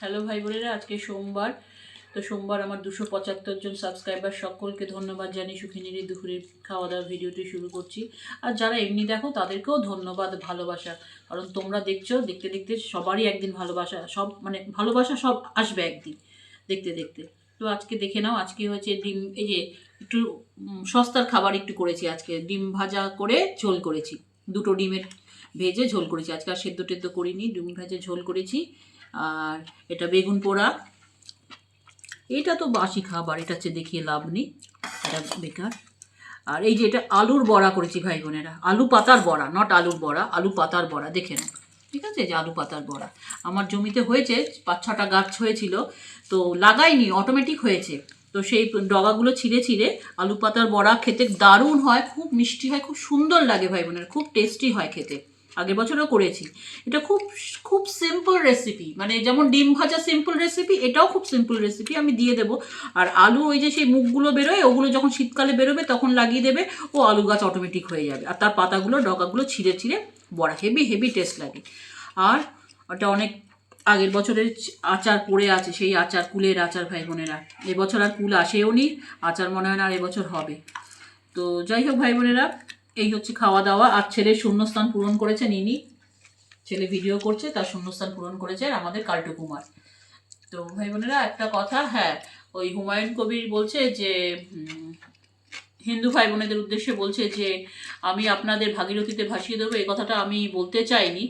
Hello ভাই বোনেরা, আজকে সোমবার। তো সোমবার আমার 275 জন সাবস্ক্রাইবার, সকলকে ধন্যবাদ জানিয়ে সুখিনীর দুপুরের খাওয়া দাওয়ার ভিডিওটি শুরু করছি। আর যারা এমনি দেখো তাদেরকেও ধন্যবাদ, ভালোবাসা। কারণ তোমরা দেখছো, দেখতে দেখতে সবারই একদিন ভালোবাসা সব ভালোবাসা সব আসবে একদিন দেখতে দেখতে। তো আজকে দেখে নাও, আজকে হচ্ছে ডিম, এই যে একটু সস্তার খাবার একটু করেছি। আজকে ডিম ভাজা করে ঝোল করেছি, দুটো ডিমের ভেজে ঝোল করেছি। আজকে আর সেদ্ধ টেদ্ধ করিনি, ডিম ভেজে ঝোল করেছি। আর এটা বেগুন পোড়া, এটা তো বাসি খাবার, এটা হচ্ছে দেখিয়ে লাভ নেই, এটা বেকার। আর এই যে এটা আলুর বড়া করেছি ভাই বোনেরা, আলু পাতার বড়া, নট আলুর বড়া, আলু পাতার বড়া, দেখে নাও। ঠিক আছে, যে আলু পাতার বড়া আমার জমিতে হয়েছে, 5-6টা গাছ হয়েছিল, তো লাগাইনি, অটোমেটিক হয়েছে। তো সেই ডগাগুলো ছিঁড়ে ছিঁড়ে আলু পাতার বড়া খেতে দারুণ হয়, খুব মিষ্টি হয়, খুব সুন্দর লাগে ভাই বোনের, খুব টেস্টি হয় খেতে। আগের বছরও করেছি। এটা খুব খুব সিম্পল রেসিপি, মানে যেমন ডিম ভাজা সিম্পল রেসিপি, এটাও খুব সিম্পল রেসিপি, আমি দিয়ে দেবো। আর আলু, ওই যে সেই মুখগুলো বেরোয়, ওগুলো যখন শীতকালে বেরোবে তখন লাগিয়ে দেবে, ও আলু গাছ অটোমেটিক হয়ে যাবে। আর তার পাতাগুলো, ডগাগুলো ছিঁড়ে ছিঁড়ে বড়া, হেভি হেভি টেস্ট লাগে। আর ওটা অনেক আগের বছরের আচার পড়ে আছে, সেই আচার, কুলের আচার ভাই বোনেরা। এবছর আর কুল আসেও নি, আচার মনে হয় না আর এবছর হবে। তো যাই হোক ভাই বোনেরা, এই হচ্ছে খাওয়া দাওয়া। আর ছেলের শূন্যস্থান পূরণ করেছে নিনি, ছেলে ভিডিও করছে, তার শূন্যস্থান পূরণ করেছে আমাদের কাল্টু কুমার। তো ভাই বোনেরা একটা কথা, হ্যাঁ, ওই হুমায়ুন কবির বলছে যে হিন্দু ভাই বোনেদের উদ্দেশ্যে বলছে যে আমি আপনাদের ভাগীরথীতে ভাসিয়ে দেবো, এই কথাটা আমি বলতে চাইনি,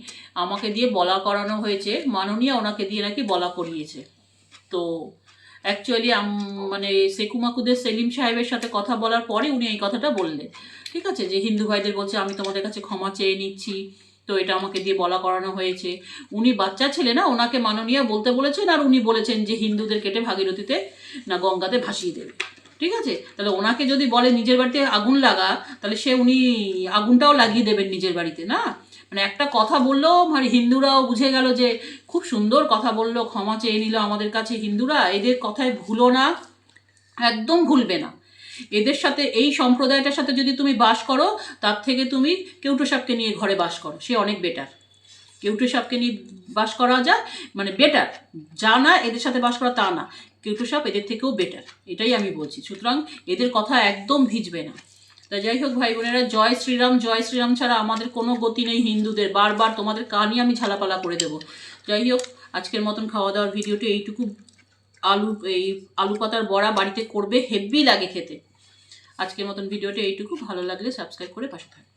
আমাকে দিয়ে বলা করানো হয়েছে, মাননীয়া ওনাকে দিয়ে নাকি বলা করিয়েছে। তো অ্যাকচুয়ালি মানে সেকুমাকুদের সেলিম সাহেবের সাথে কথা বলার পরে উনি এই কথাটা বললেন। ঠিক আছে, যে হিন্দু ভাইদের বলছে আমি তোমাদের কাছে ক্ষমা চেয়ে নিচ্ছি, তো এটা আমাকে দিয়ে বলা করানো হয়েছে। উনি বাচ্চা ছেলে না, ওনাকে মাননীয়া বলতে বলেছেন, আর উনি বলেছেন যে হিন্দুদের কেটে ভাগীরথীতে না গঙ্গাতে ভাসিয়ে দেবে। ঠিক আছে, তাহলে ওনাকে যদি বলে নিজের বাড়িতে আগুন লাগা, তাহলে উনি আগুনটাও লাগিয়ে দেবেন নিজের বাড়িতে না। মানে একটা কথা বললো, মানে হিন্দুরাও বুঝে গেল যে খুব সুন্দর কথা বললো, ক্ষমা চেয়ে নিল আমাদের কাছে হিন্দুরা, এদের কথায় ভুলো না, একদম ভুলবে না। এদের সাথে, এই সম্প্রদায়টার সাথে যদি তুমি বাস করো, তার থেকে তুমি কেউটো সাপকে নিয়ে ঘরে বাস করো, সে অনেক বেটার। কেউটো সাপকে নিয়ে বাস করা যায়, মানে বেটার, যা না এদের সাথে বাস করা তা না, কেউটো সাপ এদের থেকেও বেটার, এটাই আমি বলছি। সুতরাং এদের কথা একদম ভিজবে না। তা যাই হোক ভাই বোনেরা, জয় শ্রীরাম, জয় শ্রীরাম ছাড়া আমাদের কোনো গতি নেই হিন্দুদের, বারবার তোমাদের কানই আমি ঝালাপালা করে দেবো। যাই হোক, আজকের মতন খাওয়া দাওয়ার ভিডিওটি এইটুকু। এই আলু পাতার বড়া বাড়িতে করবে, হেভি লাগে খেতে। আজকের মতন ভিডিওটি এইটুকু, ভালো লাগলে সাবস্ক্রাইব করে পাশে থাকবে।